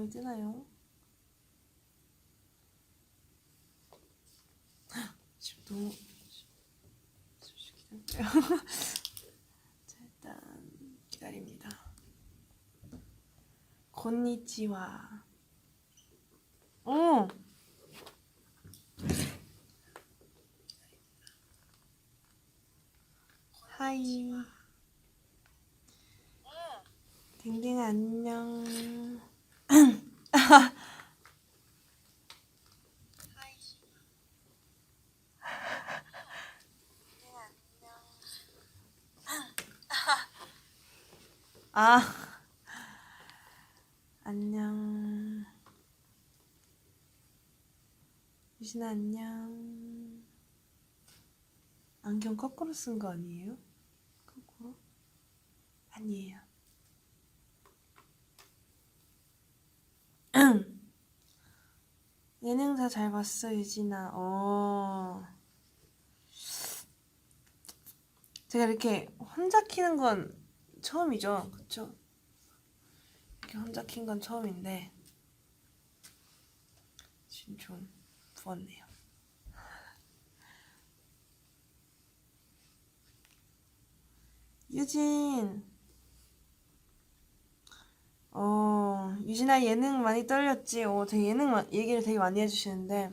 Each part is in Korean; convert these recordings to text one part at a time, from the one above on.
영상이 뜨나요? 지금 너무 기다릴게요. 자, 일단 기다립니다. 곤니치와. 오! 하이. 댕댕 안녕. 아, 안녕. 유진아 안녕. 안경 거꾸로 쓴 거 아니에요? 거꾸로? 아니에요. 예능사 잘 봤어 유진아. 제가 이렇게 혼자 키는 건 처음이죠, 그쵸? 이렇게 혼자 킨 건 처음인데 지금 좀 부었네요. 유진. 유진아 예능 많이 떨렸지? 되게 얘기를 되게 많이 해주시는데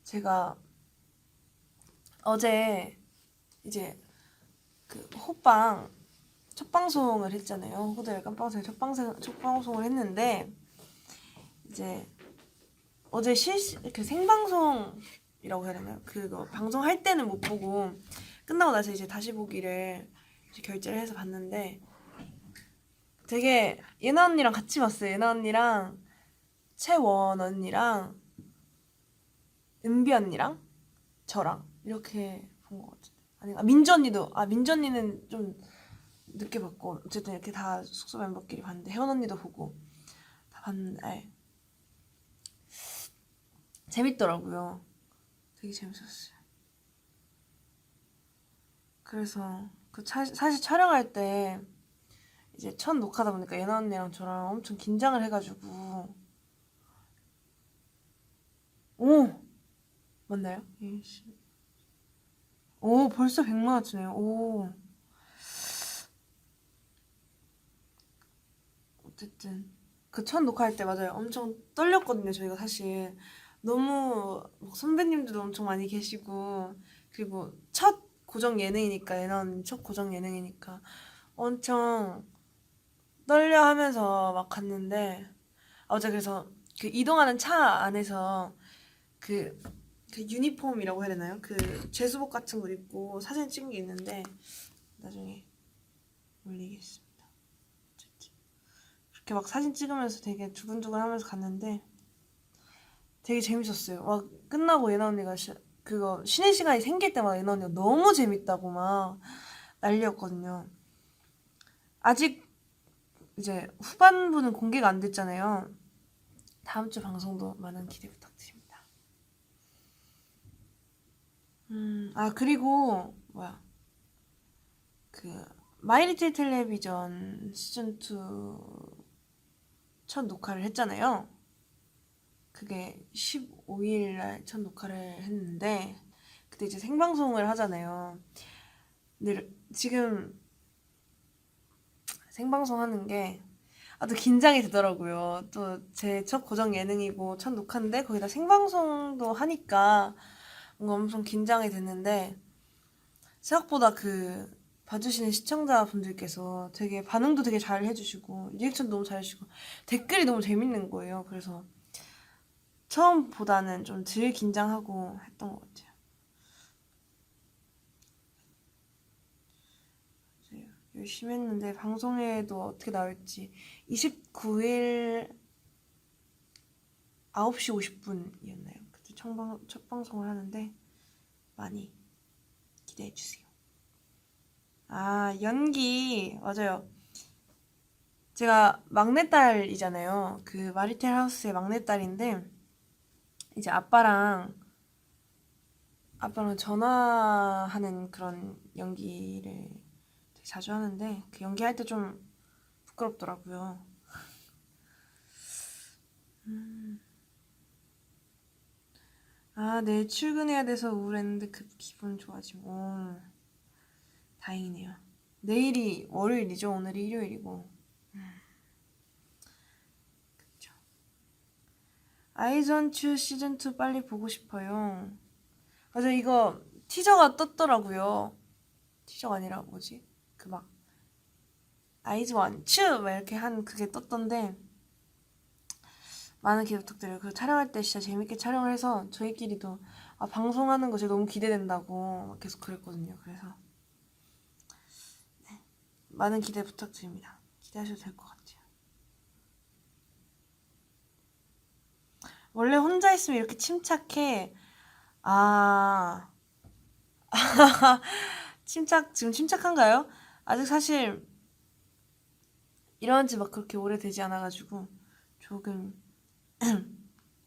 제가 어제 이제 그 호빵 첫 방송을 했잖아요. 호들 깜방송에 첫 방송을 했는데 이제 어제 그 생방송이라고 해야 되나요? 그거 방송할 때는 못 보고 끝나고 나서 이제 다시 보기를 이제 결제를 해서 봤는데 되게 예나 언니랑 같이 봤어요. 예나 언니랑 채원 언니랑 은비 언니랑 저랑 이렇게 본 것 같은데. 아니, 민주 언니는 좀 늦게 봤고 어쨌든 이렇게 다 숙소 멤버끼리 봤는데 혜원 언니도 보고 다 봤는데 재밌더라고요. 되게 재밌었어요. 그래서 사실 촬영할 때 이제 첫 녹화다 보니까 예나 언니랑 저랑 엄청 긴장을 해가지고 오! 맞나요? 오, 벌써 100만 원치네요. 오. 어쨌든 그 첫 녹화할 때 맞아요. 엄청 떨렸거든요. 저희가 사실 너무 막 선배님들도 엄청 많이 계시고 그리고 첫 고정 예능이니까 예나 언니 첫 고정 예능이니까 엄청 떨려 하면서 막 갔는데 어제 그래서 그 이동하는 차 안에서 그, 그 유니폼이라고 해야 되나요? 그 제수복 같은 거 입고 사진 찍은 게 있는데 나중에 올리겠습니다. 그렇게 막 사진 찍으면서 되게 두근두근 하면서 갔는데 되게 재밌었어요. 막 끝나고 예나 언니가 그거 쉬는 시간이 생길 때마다 예나 언니가 너무 재밌다고 막 난리였거든요. 아직 이제 후반부는 공개가 안 됐잖아요. 다음 주 방송도 많은 기대 부탁드립니다. 그리고 뭐야 그 마이리틀 텔레비전 시즌 2 첫 녹화를 했잖아요. 그게 15일 날 첫 녹화를 했는데 그때 이제 생방송을 하잖아요. 근데 지금 생방송 하는 게 또 긴장이 되더라고요. 또 제 첫 고정 예능이고 첫 녹화인데 거기다 생방송도 하니까 뭔가 엄청 긴장이 됐는데 생각보다 그 봐주시는 시청자분들께서 되게 반응도 되게 잘 해주시고 리액션도 너무 잘 해주시고 댓글이 너무 재밌는 거예요. 그래서 처음보다는 좀 덜 긴장하고 했던 것 같아요. 열심히 했는데 방송에도 어떻게 나올지 29일 9시 50분이었나요? 그때 첫 방송을 하는데 많이 기대해주세요. 연기 맞아요. 제가 막내딸이잖아요. 그 마리텔 하우스의 막내딸인데 이제 아빠랑 전화하는 그런 연기를 되게 자주 하는데 그 연기할 때 좀 부끄럽더라고요. 아, 내일 출근해야 돼서 우울했는데 그 기분 좋아지고. 다행이네요. 내일이 월요일이죠. 오늘이 일요일이고. 그쵸. 아이즈원츄 시즌2 빨리 보고 싶어요. 맞아, 이거 티저가 떴더라고요. 티저가 아니라 뭐지? 그 막 아이즈원츄 막 이렇게 한 그게 떴던데 많은 기대 부탁드려요. 그 촬영할 때 진짜 재밌게 촬영을 해서 저희끼리도 방송하는 거 진짜 너무 기대된다고 막 계속 그랬거든요. 그래서 네, 많은 기대 부탁드립니다. 기대하셔도 될 것 같아요. 원래 혼자 있으면 이렇게 침착해. 아, 지금 침착한가요? 아직 사실 이런 지 막 그렇게 오래되지 않아가지고 조금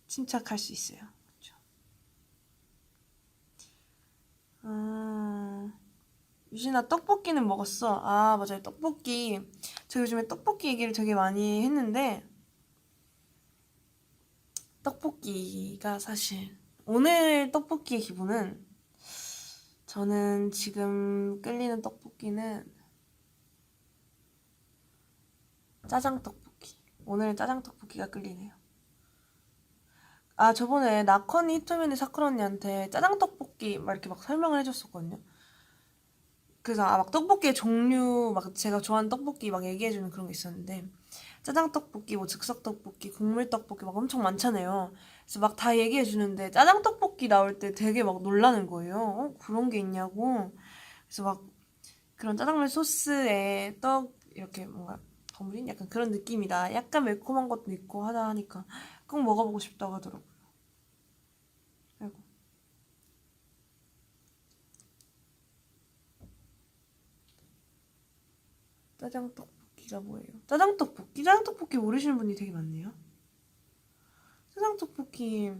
침착할 수 있어요. 그렇죠? 유진아, 떡볶이는 먹었어. 아, 맞아요. 떡볶이. 저 요즘에 떡볶이 얘기를 되게 많이 했는데 떡볶이가 사실 오늘 떡볶이의 기분은 저는 지금 끌리는 떡볶이는 짜장 떡볶이. 오늘은 짜장 떡볶이가 끌리네요. 아, 저번에 나커니 히토미네 사쿠라 언니한테 짜장 떡볶이 막 이렇게 막 설명을 해줬었거든요. 그래서 막 떡볶이의 종류 막 제가 좋아하는 떡볶이 막 얘기해주는 그런 게 있었는데 짜장 떡볶이, 뭐 즉석 떡볶이, 국물 떡볶이 막 엄청 많잖아요. 그래서 막 다 얘기해주는데 짜장 떡볶이 나올 때 되게 막 놀라는 거예요. 그런 게 있냐고. 그래서 막 그런 짜장면 소스에 떡 이렇게 뭔가 버무린 약간 그런 느낌이다. 약간 매콤한 것도 있고 하다 하니까 꼭 먹어보고 싶다고 하더라고요. 아이고. 짜장 떡볶이가 뭐예요? 짜장 떡볶이? 짜장 떡볶이 모르시는 분이 되게 많네요. 짜장 떡볶이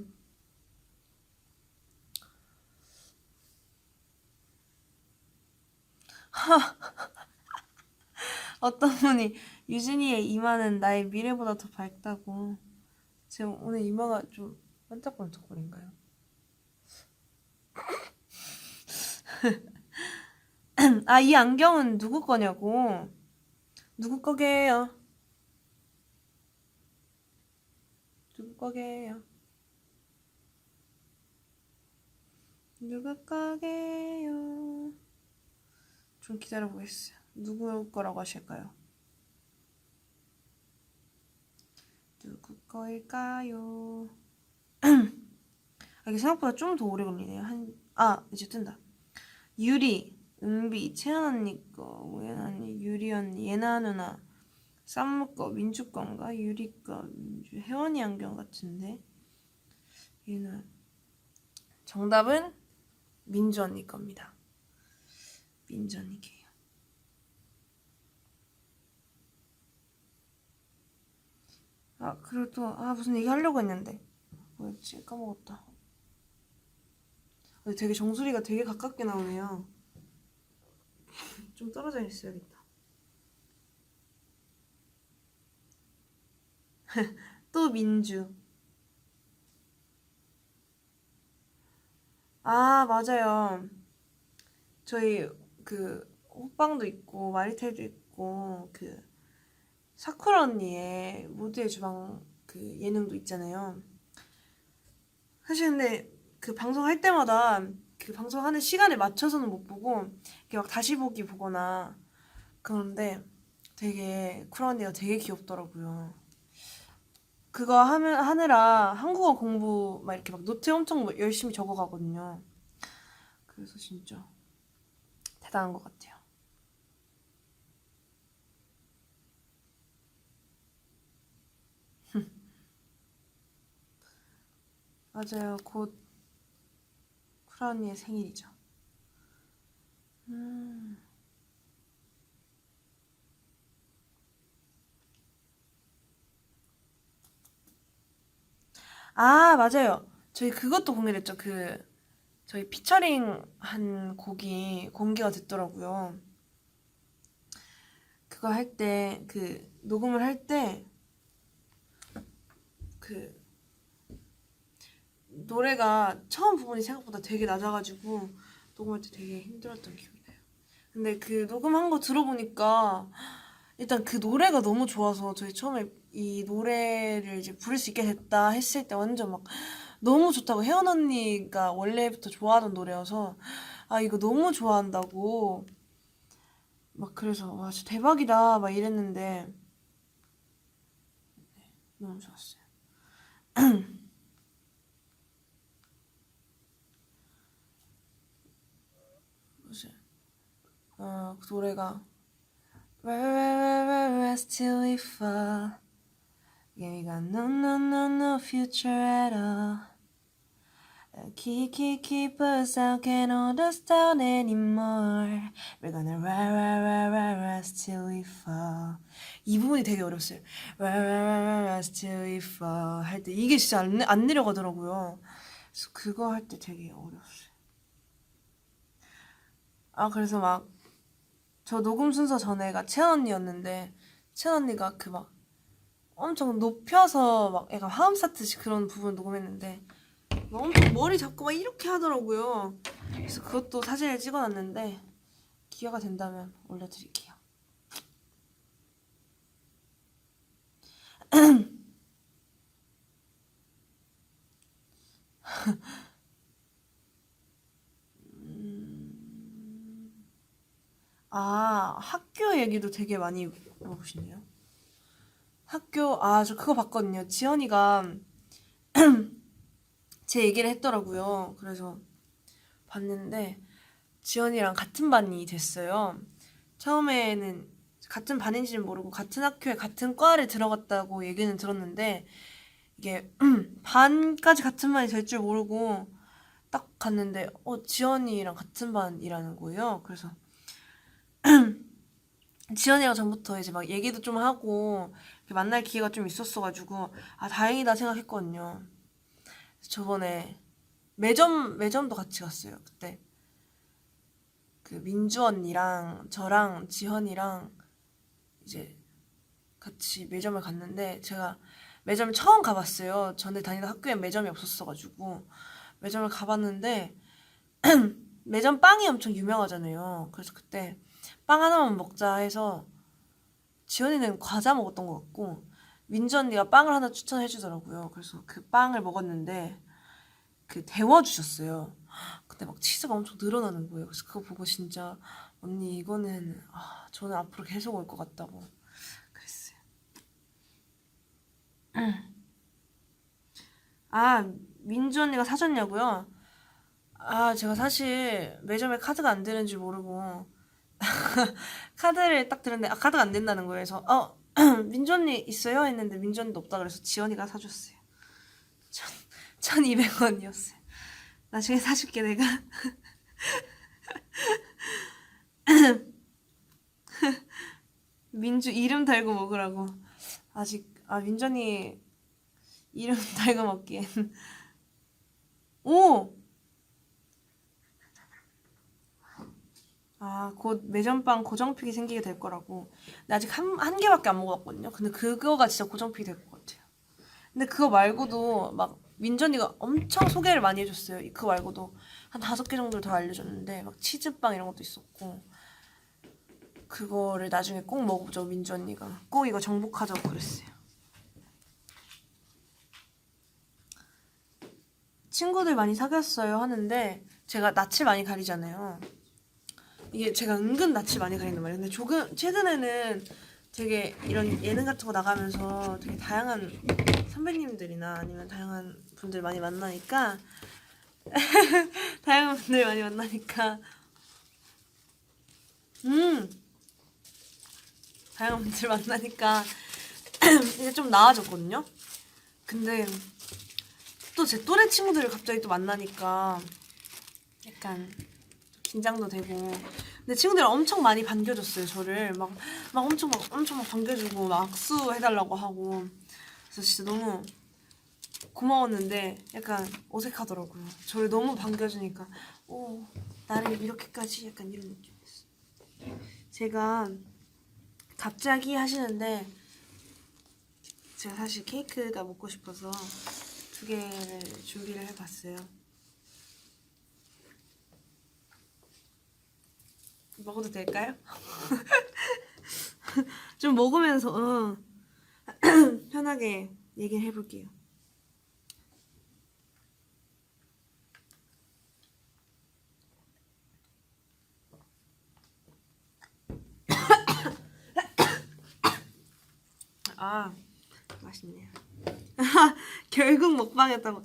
어떤 분이 유진이의 이마는 나의 미래보다 더 밝다고. 지금 오늘 이마가 좀 반짝반짝거린가요? 아, 이 안경은 누구 거냐고. 누구 거게요? 누구 거게요? 누구 거게요? 좀 기다려보겠어요. 누구 거라고 하실까요? 누구 거일까요? 이게 생각보다 좀 더 오래 걸리네요. 이제 뜬다. 유리, 은비, 채연 언니 거, 우연 언니, 유리 언니, 예나 누나, 쌈무 거, 민주 건가? 유리 거, 민주, 혜원이 안경 같은데? 얘는 정답은 민주 언니 겁니다. 민주 언니게요. 그리고 또 무슨 얘기 하려고 했는데 뭐였지? 까먹었다. 되게 정수리가 되게 가깝게 나오네요. 좀 떨어져 있어야겠다. 또 민주. 맞아요. 저희 그 호빵도 있고 마리텔도 있고 그 사쿠라 언니의 모두의 주방 그 예능도 있잖아요. 사실 근데 그 방송할 때마다 그 방송하는 시간에 맞춰서는 못 보고 이렇게 막 다시 보기 보거나 그런데 되게 쿠라 언니가 되게 귀엽더라고요. 그거 하느라 한국어 공부 막 이렇게 막 노트 엄청 열심히 적어가거든요. 그래서 진짜 대단한 것 같아요. 맞아요. 곧 쿠라 언니의 생일이죠. 음. 맞아요. 저희 그것도 공개됐죠. 저희 피처링 한 곡이 공개가 됐더라고요. 그거 할 때, 녹음을 할 때, 그 노래가 처음 부분이 생각보다 되게 낮아가지고 녹음할 때 되게 힘들었던 기억이 나요. 근데 그 녹음한 거 들어보니까 일단 그 노래가 너무 좋아서 저희 처음에 이 노래를 이제 부를 수 있게 됐다 했을 때 완전 막 너무 좋다고, 혜원 언니가 원래부터 좋아하던 노래여서 아 이거 너무 좋아한다고 막, 그래서 와 진짜 대박이다 막 이랬는데 너무 좋았어요. 그 노래가 Where rest till we fall. Yeah, we got no future at all. Keep us out, can't hold us down anymore. We're gonna rest till we fall. 이 부분이 되게 어려웠어요. Rest till we fall 할 때 이게 진짜 안 내려가더라고요. 그래서 그거 할 때 되게 어려웠어요. 그래서 막 저 녹음 순서 전에가 채연 언니였는데 채연 언니가 그 막 엄청 높여서 막 약간 화음 쌓듯이 그런 부분 녹음했는데 막 엄청 머리 잡고 막 이렇게 하더라고요. 그래서 그것도 사진을 찍어놨는데 기회가 된다면 올려드릴게요. 학교 얘기도 되게 많이 물어보시네요. 학교, 저 그거 봤거든요. 지연이가 제 얘기를 했더라고요. 그래서 봤는데 지연이랑 같은 반이 됐어요. 처음에는 같은 반인지는 모르고 같은 학교에 같은 과를 들어갔다고 얘기는 들었는데 이게 반까지 같은 반이 될 줄 모르고 딱 갔는데 지연이랑 같은 반이라는 거예요. 그래서 지연이랑 전부터 이제 막 얘기도 좀 하고 만날 기회가 좀 있었어가지고 다행이다 생각했거든요. 저번에 매점도 같이 갔어요. 그때 그 민주 언니랑 저랑 지현이랑 이제 같이 매점을 갔는데 제가 매점을 처음 가봤어요. 전에 다니던 학교에 매점이 없었어가지고 매점을 가봤는데 매점 빵이 엄청 유명하잖아요. 그래서 그때 빵 하나만 먹자 해서 지연이는 과자 먹었던 것 같고 민주 언니가 빵을 하나 추천해 주더라고요. 그래서 그 빵을 먹었는데 데워주셨어요. 근데 막 치즈가 엄청 늘어나는 거예요. 그래서 그거 보고 진짜 언니 이거는 저는 앞으로 계속 올 것 같다고 그랬어요. 민주 언니가 사줬냐고요? 제가 사실 매점에 카드가 안 되는 줄 모르고 카드를 딱 들었는데 카드가 안 된다는 거예요. 그래서 민주 언니 있어요? 했는데 민주 언니도 없다 그래서 지연이가 사줬어요. 1200원이었어요. 나중에 사줄게 내가. 민주 이름 달고 먹으라고. 민주 언니 이름 달고 먹기엔. 오! 곧 매점빵 고정픽이 생기게 될 거라고. 근데 아직 한 개밖에 안 먹어봤거든요. 근데 그거가 진짜 고정픽이 될 것 같아요. 근데 그거 말고도 막 민전이가 엄청 소개를 많이 해줬어요. 그거 말고도 한 5개 정도를 더 알려줬는데 막 치즈빵 이런 것도 있었고 그거를 나중에 꼭 먹어보죠. 민주 언니가 꼭 이거 정복하자고 그랬어요. 친구들 많이 사귀었어요 하는데 제가 낯을 많이 가리잖아요. 이게 제가 은근 낯을 많이 가린단 말이에요. 근데 최근에는 되게 이런 예능 같은 거 나가면서 되게 다양한 선배님들이나 아니면 다양한 분들 많이 만나니까 다양한 분들 많이 만나니까 다양한 분들 만나니까 이제 좀 나아졌거든요. 근데 또 제 또래 친구들을 갑자기 또 만나니까 약간 긴장도 되고. 근데 친구들이 엄청 많이 반겨줬어요. 저를 막 엄청 반겨주고 막 악수해달라고 하고. 그래서 진짜 너무 고마웠는데 약간 어색하더라고요. 저를 너무 반겨주니까 나를 이렇게까지 약간 이런 느낌이었어요. 제가 갑자기 하시는데 제가 사실 케이크가 먹고 싶어서 2개를 준비를 해봤어요. 먹어도 될까요? 좀 먹으면서 편하게 얘기를 해볼게요. 아, 맛있네요. 결국 먹방했다고.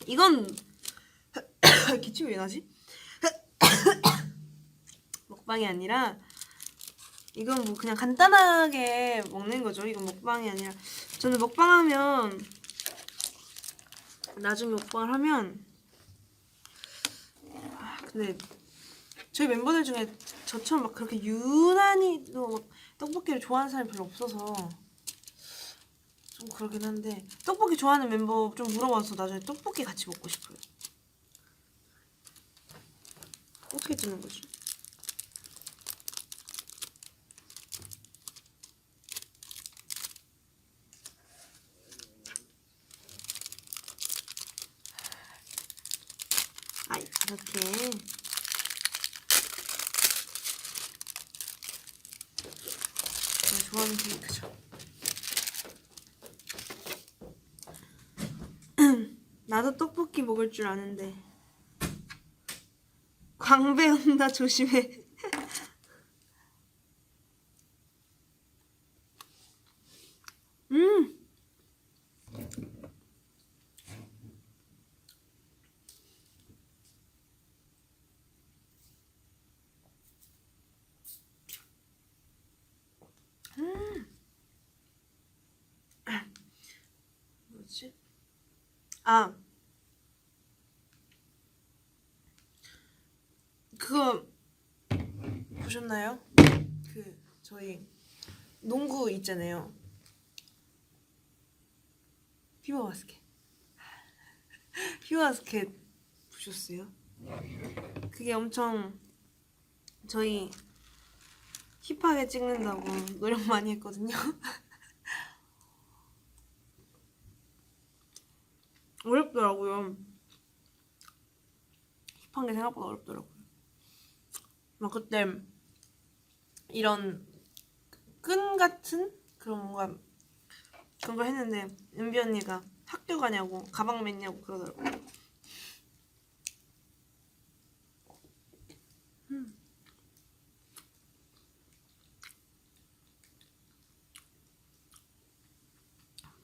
이건 기침이 왜 나지? 먹방이 아니라 이건 뭐 그냥 간단하게 먹는 거죠. 이건 먹방이 아니라 저는 먹방하면 나중에 먹방을 하면 근데 저희 멤버들 중에 저처럼 막 그렇게 유난히 막 떡볶이를 좋아하는 사람이 별로 없어서 좀 그러긴 한데 떡볶이 좋아하는 멤버 좀 물어봐서 나중에 떡볶이 같이 먹고 싶어요. 어떻게 찍는 거지? 아, 이렇게 제가 좋아하는 케이크죠. 나도 떡볶이 먹을 줄 아는데 광배 온다 조심해. 음. 뭐지? 아, 그거 보셨나요? 그 저희 농구 있잖아요. 피버 바스켓. 피버 바스켓 보셨어요? 그게 엄청 저희 힙하게 찍는다고 노력 많이 했거든요. 어렵더라고요. 힙한 게 생각보다 어렵더라고요. 막 그때 이런 끈 같은 그런 뭔가 그런 걸 했는데 은비 언니가 학교 가냐고 가방 맸냐고 그러더라고요.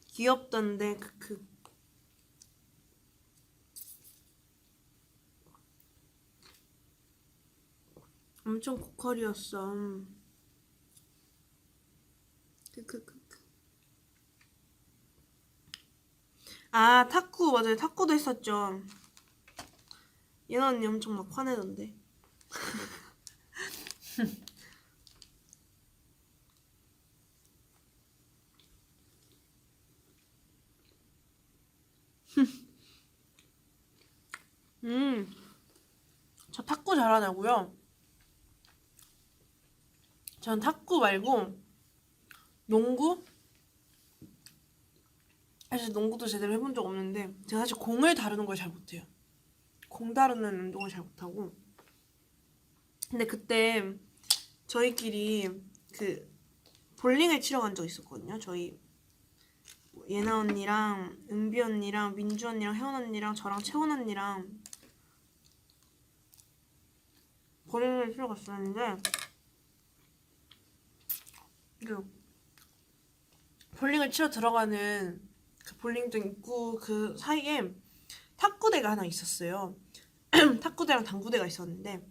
귀엽던데 크크. 엄청 고퀄이었어. 크크크. 아, 탁구 맞아요. 탁구도 했었죠. 예나 언니 엄청 막 화내던데. 저 탁구 잘하냐고요? 전 탁구 말고 농구? 사실 농구도 제대로 해본 적 없는데 제가 사실 공을 다루는 걸 잘 못해요. 공 다루는 운동을 잘 못하고. 근데 그때 저희끼리 그 볼링을 치러 간 적 있었거든요. 저희 예나 언니랑 은비 언니랑 민주 언니랑 혜원 언니랑 저랑 채원 언니랑 볼링을 치러 갔었는데 그 볼링을 치러 들어가는 그 볼링장 입구 그 사이에 탁구대가 하나 있었어요. 탁구대랑 당구대가 있었는데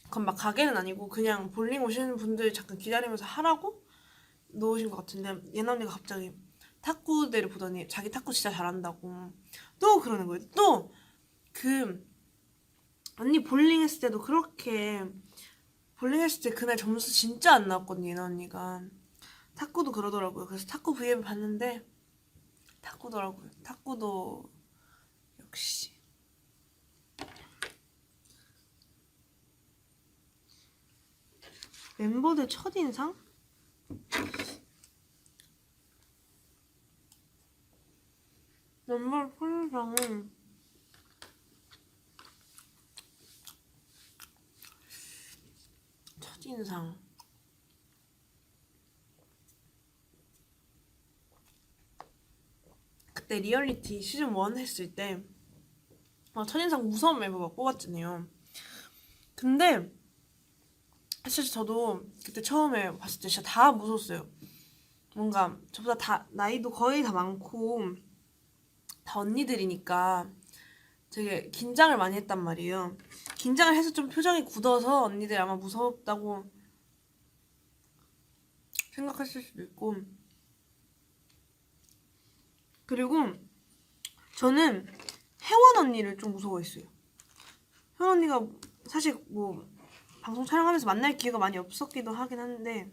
그건 막 가게는 아니고 그냥 볼링 오시는 분들 잠깐 기다리면서 하라고 놓으신 것 같은데 예나 언니가 갑자기 탁구대를 보더니 자기 탁구 진짜 잘한다고 또 그러는 거예요. 또 그 언니 볼링 했을 때도 그렇게 볼링 했을 때 그날 점수 진짜 안 나왔거든요. 예나 언니가 탁구도 그러더라고요. 그래서 탁구 V앱 봤는데 탁구더라고요. 탁구도 역시 멤버들 첫인상? 첫인상. 그때 리얼리티 시즌 1 했을 때 첫인상 무서운 멤버 막 뽑았잖아요. 근데 사실 저도 그때 처음에 봤을 때 진짜 다 무서웠어요. 뭔가 저보다 다 나이도 거의 다 많고 다 언니들이니까 되게 긴장을 많이 했단 말이에요. 긴장을 해서 좀 표정이 굳어서 언니들이 아마 무섭다고 생각했을 수도 있고. 그리고 저는 혜원 언니를 좀 무서워했어요. 혜원 언니가 사실 뭐 방송 촬영하면서 만날 기회가 많이 없었기도 하긴 한데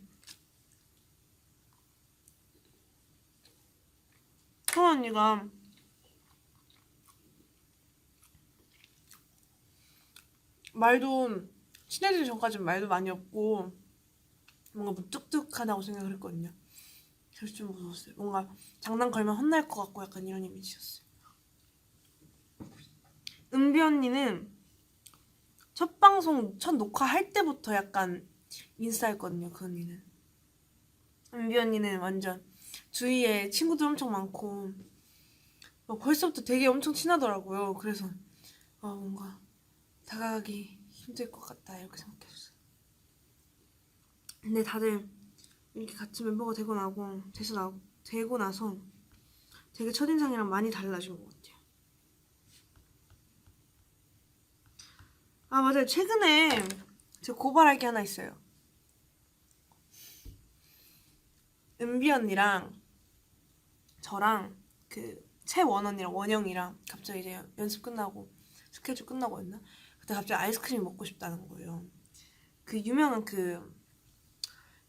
혜원 언니가 말도 친해지기 전까지는 말도 많이 없고 뭔가 무뚝뚝하다고 생각을 했거든요. 그래서 좀 무서웠어요. 뭔가 장난 걸면 혼날 것 같고 약간 이런 이미지였어요. 은비 언니는 첫 방송 첫 녹화할 때부터 약간 인싸였거든요. 그 언니는. 은비 언니는 완전 주위에 친구들 엄청 많고 벌써부터 되게 엄청 친하더라고요. 그래서 뭔가 다가가기 힘들 것 같다 이렇게 생각했어요. 근데 다들 이렇게 같이 멤버가 되고 나서 되게 첫인상이랑 많이 달라진 것 같아요. 아 맞아요. 최근에 제가 고발할 게 하나 있어요. 은비 언니랑 저랑 그 채원 언니랑 원영이랑 갑자기 이제 연습 끝나고 스케줄 끝나고였나? 그때 갑자기 아이스크림 먹고 싶다는 거예요. 그 유명한 그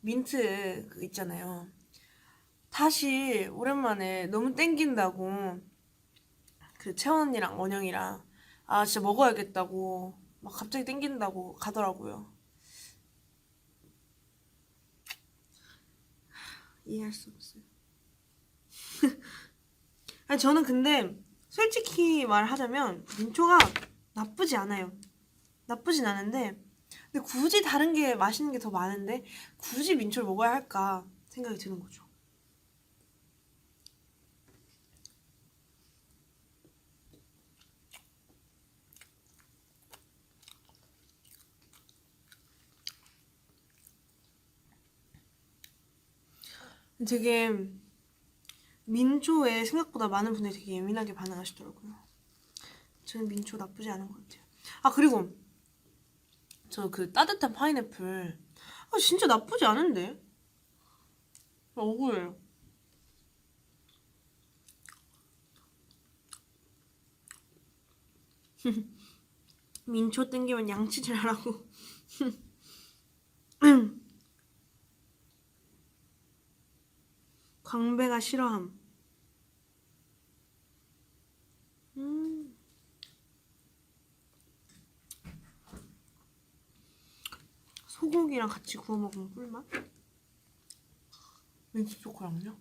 민트 그 있잖아요. 다시 오랜만에 너무 땡긴다고 그 채원 언니랑 원영이랑 진짜 먹어야겠다고 막 갑자기 땡긴다고 가더라고요. 이해할 수 없어요. 아니 저는 근데 솔직히 말하자면 민초가 나쁘지 않아요. 나쁘진 않은데 근데 굳이 다른 게 맛있는 게 더 많은데 굳이 민초를 먹어야 할까 생각이 드는 거죠. 되게 민초에 생각보다 많은 분들이 되게 예민하게 반응하시더라고요. 저는 민초 나쁘지 않은 것 같아요. 그리고 저 그 따뜻한 파인애플 진짜 나쁘지 않은데? 억울해요. 민초 땡기면 양치질 하라고. 광배가 싫어함. 소고기랑 같이 구워 먹으면 꿀맛? 민트 초코랑요?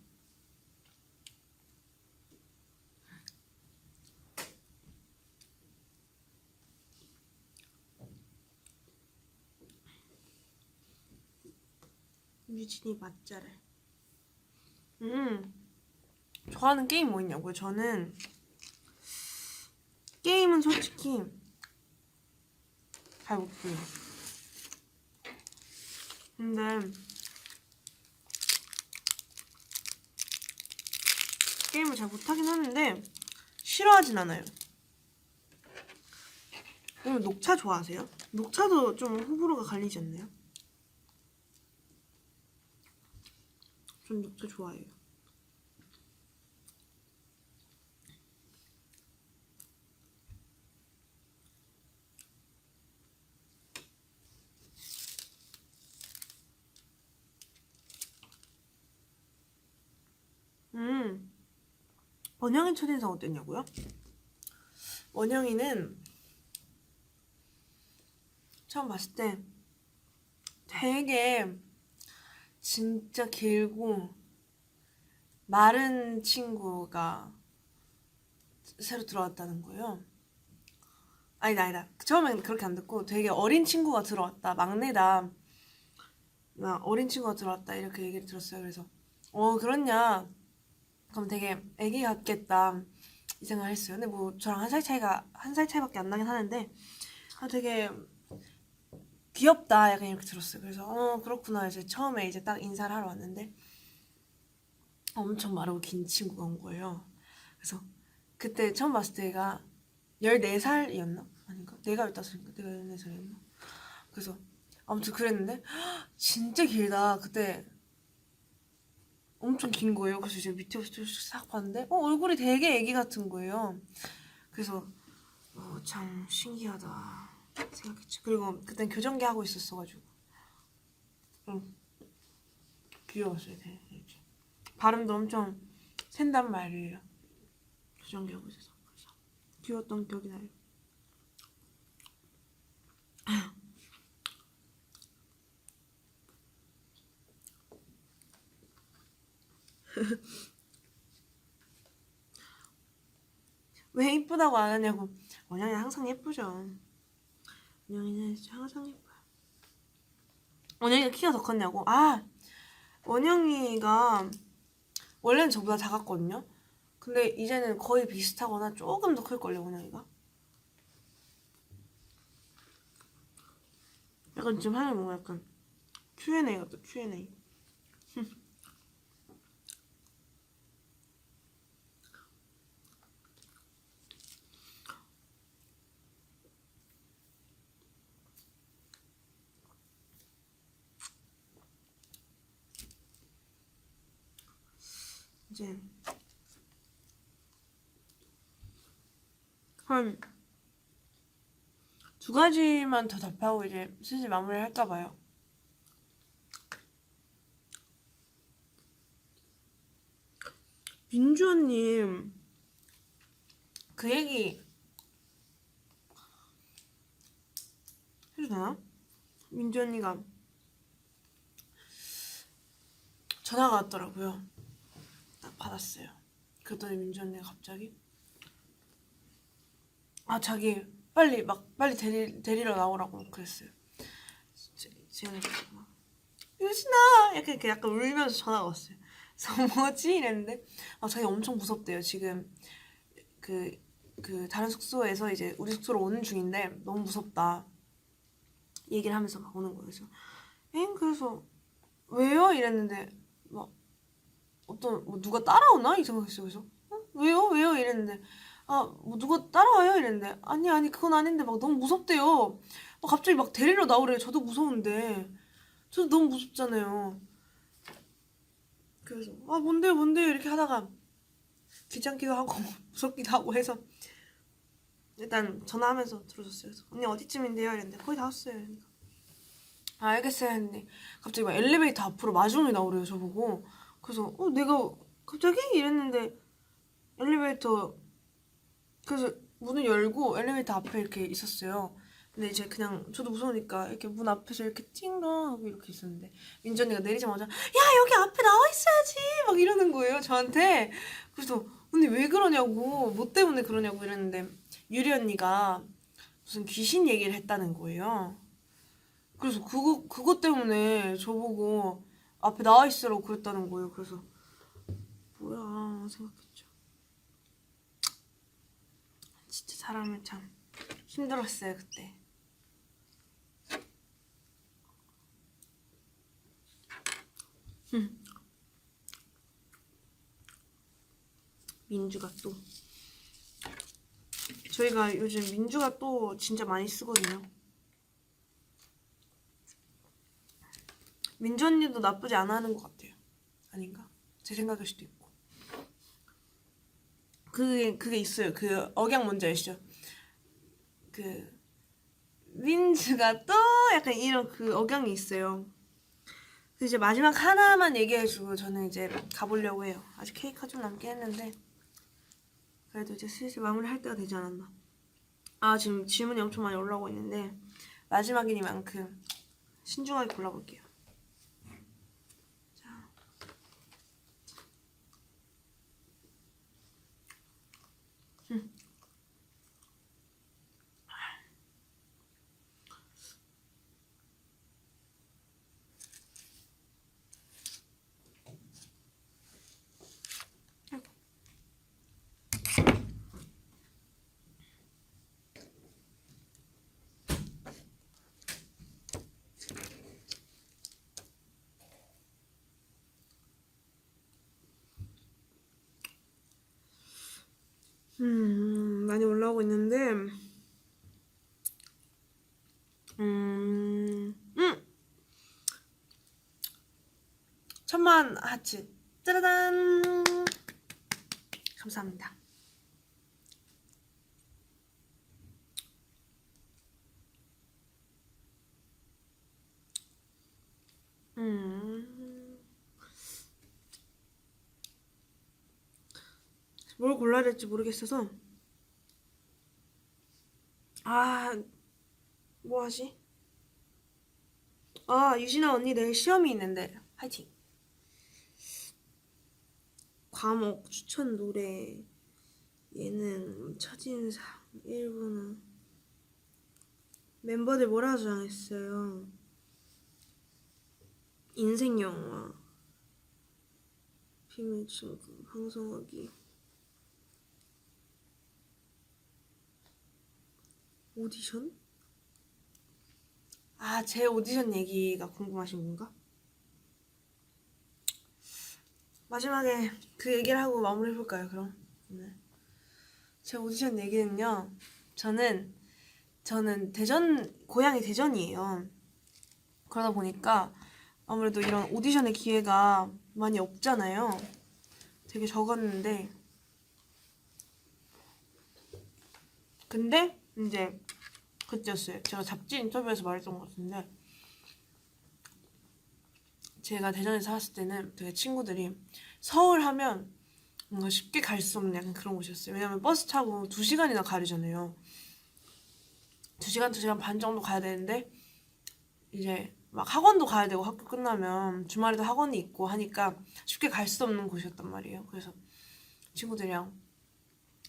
유진이 맛잘알. 좋아하는 게임 뭐 있냐고요? 저는 게임은 솔직히 잘 못해요. 근데 게임을 잘 못하긴 하는데 싫어하진 않아요. 그럼 녹차 좋아하세요? 녹차도 좀 호불호가 갈리지 않나요? 전 녹차 좋아해요. 원영이 첫인상 어땠냐고요? 원영이는 처음 봤을 때 되게 진짜 길고 마른 친구가 새로 들어왔다는 거예요. 아니다. 처음엔 그렇게 안 듣고 되게 어린 친구가 들어왔다. 막내다. 나 어린 친구가 들어왔다 이렇게 얘기를 들었어요. 그래서 그렇냐? 그럼 되게 애기 같겠다 이 생각을 했어요. 근데 뭐 저랑 한 살 차이밖에 안 나긴 하는데 되게 귀엽다 약간 이렇게 들었어요. 그래서 그렇구나. 이제 처음에 이제 딱 인사를 하러 왔는데 엄청 마르고 긴 친구가 온 거예요. 그래서 그때 처음 봤을 때가 14살이었나? 아닌가? 내가 15살인가? 내가 14살이었나? 그래서 아무튼 그랬는데 진짜 길다. 그때 엄청 긴 거예요. 그래서 이제 밑에부터 싹 봤는데 얼굴이 되게 애기 같은 거예요. 그래서 참 신기하다 생각했죠. 그리고 그땐 교정기 하고 있었어가지고 귀여웠어요. 되게 이렇게. 발음도 엄청 샌단 말이에요. 교정기 하고 있어서 그래서 귀여웠던 기억이 나요. 왜 이쁘다고 안 하냐고. 원영이 항상 예쁘죠. 원영이는 진짜 항상 예뻐요. 원영이가 키가 더 컸냐고? 원영이가 원래는 저보다 작았거든요. 근데 이제는 거의 비슷하거나 조금 더 클걸요, 원영이가. 약간 지금 하는 뭔가 약간 Q&A 같다, Q&A. 이제 한 2가지만 더 답하고 이제 슬슬 마무리를 할까 봐요. 민주 언님 그 얘기 해도 되나? 민주 언니가 전화가 왔더라고요. 딱 받았어요. 그랬더니 민주 언니가 갑자기 자기 빨리 데리러 나오라고 그랬어요. 지연이가 막 유진아 약간 이렇게 약간 울면서 전화가 왔어요. 그래서 뭐지 이랬는데 자기 엄청 무섭대요. 지금 그 다른 숙소에서 이제 우리 숙소로 오는 중인데 너무 무섭다 얘기를 하면서 막 오는 거예요. 그래서 그래서 왜요? 이랬는데 막 뭐 누가 따라오나? 이 생각했어요. 그래서 왜요? 이랬는데 뭐 누가 따라와요? 이랬는데 아니 그건 아닌데 막 너무 무섭대요. 갑자기 막 데리러 나오래요. 저도 무서운데 저도 너무 무섭잖아요. 그래서 뭔데요 이렇게 하다가 귀찮기도 하고 무섭기도 하고 해서 일단 전화하면서 들어줬어요. 그래서 언니 어디쯤인데요? 이랬는데 거의 다 왔어요. 그러니까 알겠어요 했는데 갑자기 막 엘리베이터 앞으로 마중을 나오래요. 저보고. 그래서 내가 갑자기 이랬는데 엘리베이터 그래서 문을 열고 엘리베이터 앞에 이렇게 있었어요. 근데 이제 그냥 저도 무서우니까 이렇게 문 앞에서 이렇게 찡긋 하고 이렇게 있었는데 민지 언니가 내리자마자 야 여기 앞에 나와 있어야지 막 이러는 거예요 저한테. 그래서 언니 왜 그러냐고 뭐 때문에 그러냐고 이랬는데 유리 언니가 무슨 귀신 얘기를 했다는 거예요. 그래서 그거 때문에 저보고 앞에 나와 있으라고 그랬다는 거예요. 그래서 뭐야 생각했죠. 진짜 사람을 참 힘들었어요 그때. 민주가 또 저희가 요즘 민주가 또 진짜 많이 쓰거든요. 민주 언니도 나쁘지 않아 하는 것 같아요. 아닌가? 제 생각일 수도 있고. 그게 있어요. 그 억양 뭔지 아시죠? 그 민주가 또 약간 이런 그 억양이 있어요. 그래서 이제 마지막 하나만 얘기해주고 저는 이제 가보려고 해요. 아직 케이크가 좀 남긴 했는데 그래도 이제 슬슬 마무리할 때가 되지 않았나. 지금 질문이 엄청 많이 올라오고 있는데 마지막이니만큼 신중하게 골라볼게요. 자. 많이 올라오고 있는데 천만 하트 짜라단 감사합니다. 뭘 골라야 될지 모르겠어서 뭐 하지? 유진아 언니 내일 시험이 있는데 화이팅. 과목 추천 노래 예능 첫인상 일본어 멤버들 뭐라 저장했어요? 인생 영화 비밀 친구 방송하기 오디션? 제 오디션 얘기가 궁금하신 건가? 마지막에 그 얘기를 하고 마무리해볼까요, 그럼? 네. 제 오디션 얘기는요, 저는 고향이 대전이에요. 그러다 보니까 아무래도 이런 오디션의 기회가 많이 없잖아요. 되게 적었는데, 근데 이제 그때였어요. 제가 잡지 인터뷰에서 말했던 것 같은데, 제가 대전에 살았을 때는 되게 친구들이 서울 하면 뭔가 쉽게 갈 수 없는 약간 그런 곳이었어요. 왜냐면 버스 타고 2시간이나 가려잖아요. 2시간, 2시간 반 정도 가야 되는데 이제 막 학원도 가야 되고 학교 끝나면 주말에도 학원이 있고 하니까 쉽게 갈 수 없는 곳이었단 말이에요. 그래서 친구들이랑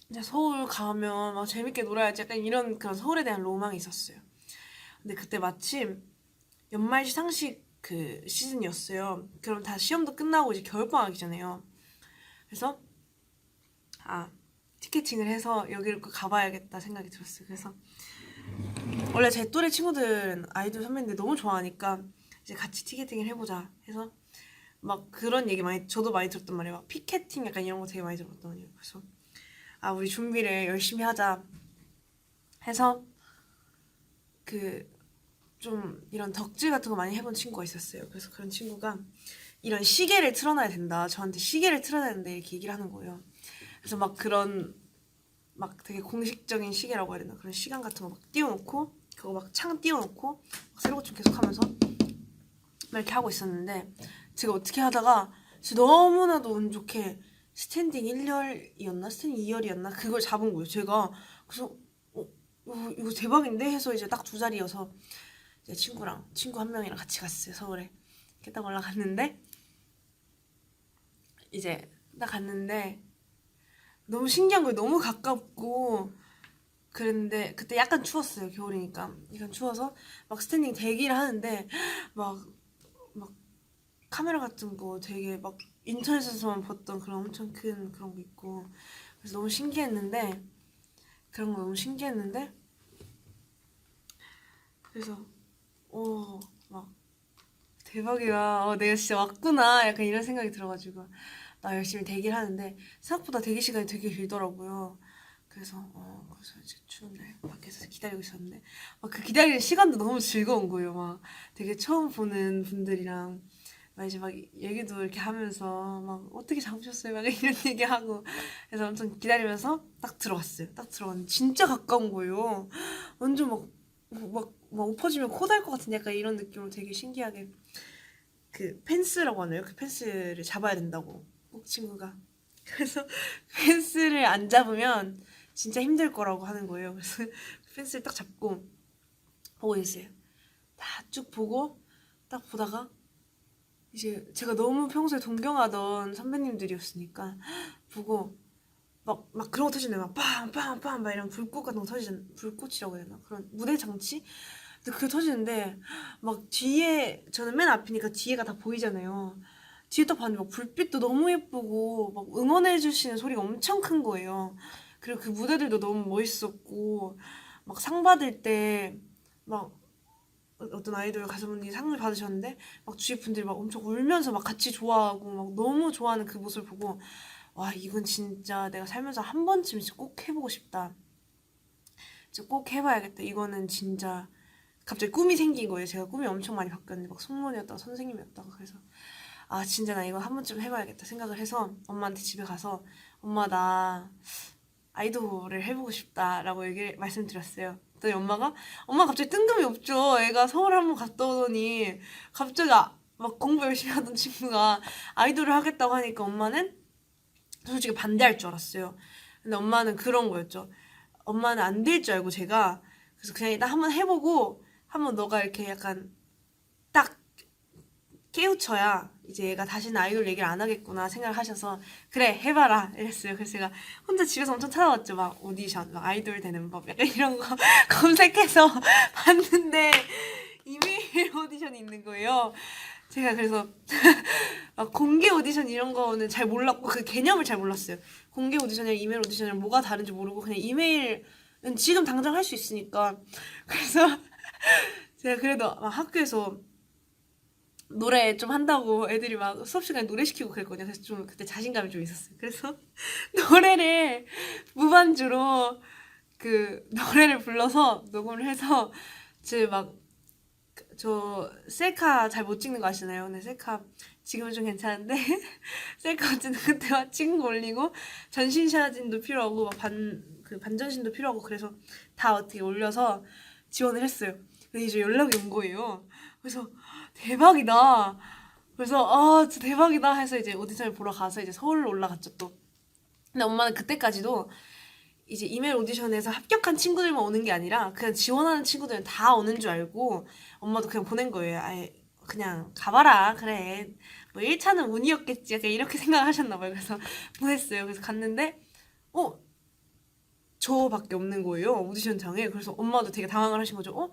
이제 서울 가면 막 재밌게 놀아야지 약간 이런 그런 서울에 대한 로망이 있었어요. 근데 그때 마침 연말 시상식 그 시즌이었어요. 그럼 다 시험도 끝나고 이제 겨울방학이잖아요. 그래서 티켓팅을 해서 여기를 꼭 가봐야겠다 생각이 들었어요. 그래서 원래 제 또래 친구들은 아이돌 선배님들 너무 좋아하니까 이제 같이 티켓팅을 해보자 해서 막 그런 얘기 저도 많이 들었단 말이에요. 막 피켓팅 약간 이런 거 되게 많이 들었거든요. 그래서 우리 준비를 열심히 하자 해서 좀 이런 덕질 같은 거 많이 해본 친구가 있었어요. 그래서 그런 친구가 이런 시계를 틀어놔야 된다. 저한테 시계를 틀어놔야 된다 이렇게 얘기를 하는 거예요. 그래서 막 그런 막 되게 공식적인 시계라고 해야 되나 그런 시간 같은 거 막 띄워놓고 그거 막 창 띄워놓고 막 새로고침 계속 하면서 막 이렇게 하고 있었는데 제가 어떻게 하다가 진짜 너무나도 운 좋게 스탠딩 1열이었나 스탠딩 2열이었나 그걸 잡은 거예요. 제가 그래서 이거 대박인데 해서 이제 딱 2자리여서 제 친구 한 명이랑 같이 갔어요. 서울에 이렇게 딱 올라갔는데 이제 딱 갔는데 너무 신기한 거예요. 너무 가깝고 그랬는데 그때 약간 추웠어요. 겨울이니까 약간 추워서 막 스탠딩 대기를 하는데 막 카메라 같은 거 되게 막 인터넷에서만 봤던 그런 엄청 큰 그런 거 있고 그래서 너무 신기했는데 그런 거 너무 신기했는데 그래서 막 대박이야. 내가 진짜 왔구나. 약간 이런 생각이 들어가지고 나 열심히 대기를 하는데 생각보다 대기 시간이 되게 길더라고요. 그래서 이제 추운데 밖에서 기다리고 있었는데 막 그 기다리는 시간도 너무 즐거운 거예요. 막 되게 처음 보는 분들이랑 막 이제 막 얘기도 이렇게 하면서 막 어떻게 잡으셨어요? 막 이런 얘기하고 그래서 엄청 기다리면서 딱 들어갔어요. 딱 들어갔는데 진짜 가까운 거예요. 완전 막 엎어지면 코 달 것 같은 약간 이런 느낌으로 되게 신기하게 그 펜스라고 하나요? 그 펜스를 잡아야 된다고 꼭 친구가 그래서 펜스를 안 잡으면 진짜 힘들 거라고 하는 거예요. 그래서 펜스를 딱 잡고 보고 있어요. 다 쭉 보고 딱 보다가 이제 제가 너무 평소에 존경하던 선배님들이었으니까 보고 막 그런 거 터지네요. 막 빵빵빵 막 이런 불꽃 같은 거 불꽃이라고 해야 되나? 그런 무대 장치? 근데 그게 터지는데 막 뒤에 저는 맨 앞이니까 뒤에가 다 보이잖아요. 뒤에 딱 봤는데 막 불빛도 너무 예쁘고 막 응원해 주시는 소리가 엄청 큰 거예요. 그리고 그 무대들도 너무 멋있었고 막 상 받을 때 막 어떤 아이돌 가수분이 상을 받으셨는데 막 주위 분들이 막 엄청 울면서 막 같이 좋아하고 막 너무 좋아하는 그 모습을 보고 와 이건 진짜 내가 살면서 한 번쯤 꼭 해보고 싶다 꼭 해봐야겠다. 이거는 진짜 갑자기 꿈이 생긴 거예요. 제가 꿈이 엄청 많이 바뀌었는데 막 승무원이었다가 선생님이었다가 그래서 아 진짜 나 이거 한 번쯤 해봐야겠다 생각을 해서 엄마한테 집에 가서 엄마 나 아이돌을 해보고 싶다라고 말씀드렸어요. 그랬더니 엄마 갑자기 뜬금이 없죠. 애가 서울 한번 갔다 오더니 갑자기 막 공부 열심히 하던 친구가 아이돌을 하겠다고 하니까 엄마는 솔직히 반대할 줄 알았어요. 근데 엄마는 그런 거였죠. 엄마는 안 될 줄 알고 제가 그래서 그냥 일단 한번 해보고 한번 너가 이렇게 약간 딱 깨우쳐야 이제 얘가 다시는 아이돌 얘기를 안 하겠구나 생각을 하셔서 그래 해봐라 이랬어요. 그래서 제가 혼자 집에서 엄청 찾아봤죠. 막 오디션, 막 아이돌 되는 법 약간 이런 거 검색해서 봤는데 이메일 오디션이 있는 거예요. 제가 그래서 막 공개 오디션 이런 거는 잘 몰랐고 그 개념을 잘 몰랐어요. 공개 오디션이랑 이메일 오디션이랑 뭐가 다른지 모르고 그냥 이메일은 지금 당장 할 수 있으니까 그래서 제가 그래도 막 학교에서 노래 좀 한다고 애들이 막 수업 시간에 노래 시키고 그랬거든요. 그래서 좀 그때 자신감이 좀 있었어요. 그래서 노래를 무반주로 그 노래를 불러서 녹음을 해서 저 셀카 잘 못 찍는 거 아시나요? 근데 셀카 지금은 좀 괜찮은데 셀카 어쨌든 그때 찍은 거 올리고 전신 사진도 필요하고 막 반전신도 필요하고 그래서 다 어떻게 올려서 지원을 했어요. 근데 이제 연락이 온 거예요. 그래서 대박이다. 그래서 진짜 대박이다 해서 이제 오디션을 보러 가서 이제 서울로 올라갔죠 또. 근데 엄마는 그때까지도 이제 이메일 오디션에서 합격한 친구들만 오는 게 아니라 그냥 지원하는 친구들은 다 오는 줄 알고 엄마도 그냥 보낸 거예요. 아예 그냥 가봐라 그래 뭐 1차는 운이었겠지 약간 이렇게 생각하셨나 봐요. 그래서 보냈어요. 그래서 갔는데 저밖에 없는 거예요 오디션장에. 그래서 엄마도 되게 당황을 하신 거죠.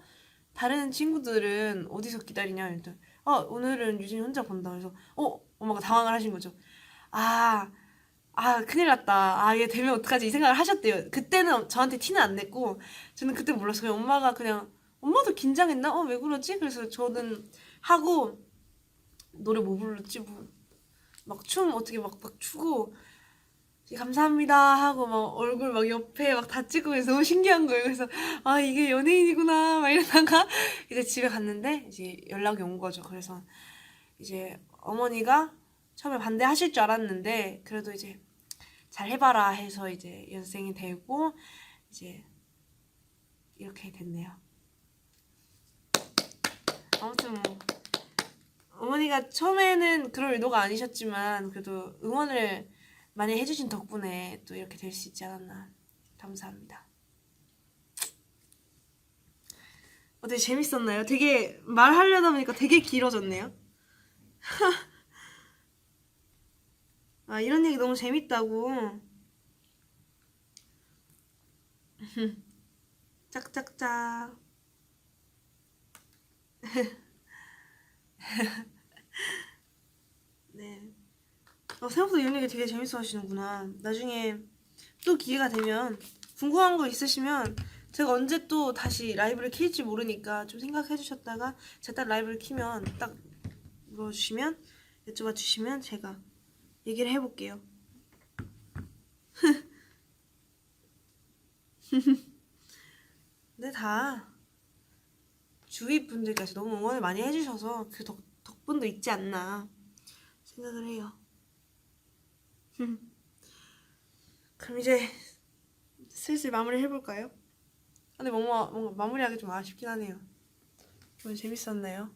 다른 친구들은 어디서 기다리냐 일단 오늘은 유진이 혼자 본다. 그래서 엄마가 당황을 하신 거죠. 큰일 났다. 얘 되면 어떡하지 이 생각을 하셨대요. 그때는 저한테 티는 안 냈고 저는 그때 몰랐어요. 엄마가 그냥 엄마도 긴장했나? 왜 그러지? 그래서 저는 하고 노래 뭐 불렀지? 막 춤 어떻게 막 추고 감사합니다 하고 막 얼굴 막 옆에 막 다 찍고 그래서 너무 신기한 거예요. 그래서 이게 연예인이구나 막 이러다가 이제 집에 갔는데 이제 연락이 온 거죠. 그래서 이제 어머니가 처음에 반대하실 줄 알았는데 그래도 이제 잘 해봐라 해서 이제 연습생이 되고 이제 이렇게 됐네요. 아무튼 뭐 어머니가 처음에는 그럴 의도가 아니셨지만 그래도 응원을 많이 해주신 덕분에 또 이렇게 될 수 있지 않았나. 감사합니다. 되게 재밌었나요? 되게 말하려다 보니까 되게 길어졌네요. 이런 얘기 너무 재밌다고. 짝짝짝. 네. 생각보다 이런 얘기 되게 재밌어 하시는구나. 나중에 또 기회가 되면 궁금한 거 있으시면 제가 언제 또 다시 라이브를 킬지 모르니까 좀 생각해 주셨다가 제가 딱 라이브를 키면 딱 물어주시면 여쭤봐 주시면 제가 얘기를 해볼게요. 근데 다 주위 분들께서 너무 응원을 많이 해주셔서 그 덕분도 있지 않나 생각을 해요. 그럼 이제 슬슬 마무리 해볼까요? 근데 뭔가 마무리하기 좀 아쉽긴 하네요. 오늘 재밌었나요?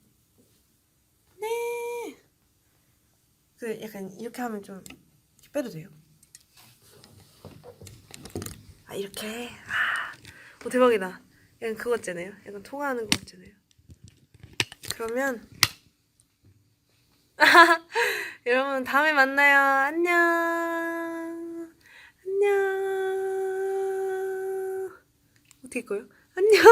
네. 약간 이렇게 하면 좀 이렇게 빼도 돼요. 이렇게. 대박이다. 약간 그거 있잖아요. 약간 통화하는 거 있잖아요. 그러면 여러분 다음에 만나요. 안녕. 안녕. 어떻게 꺼요? 안녕.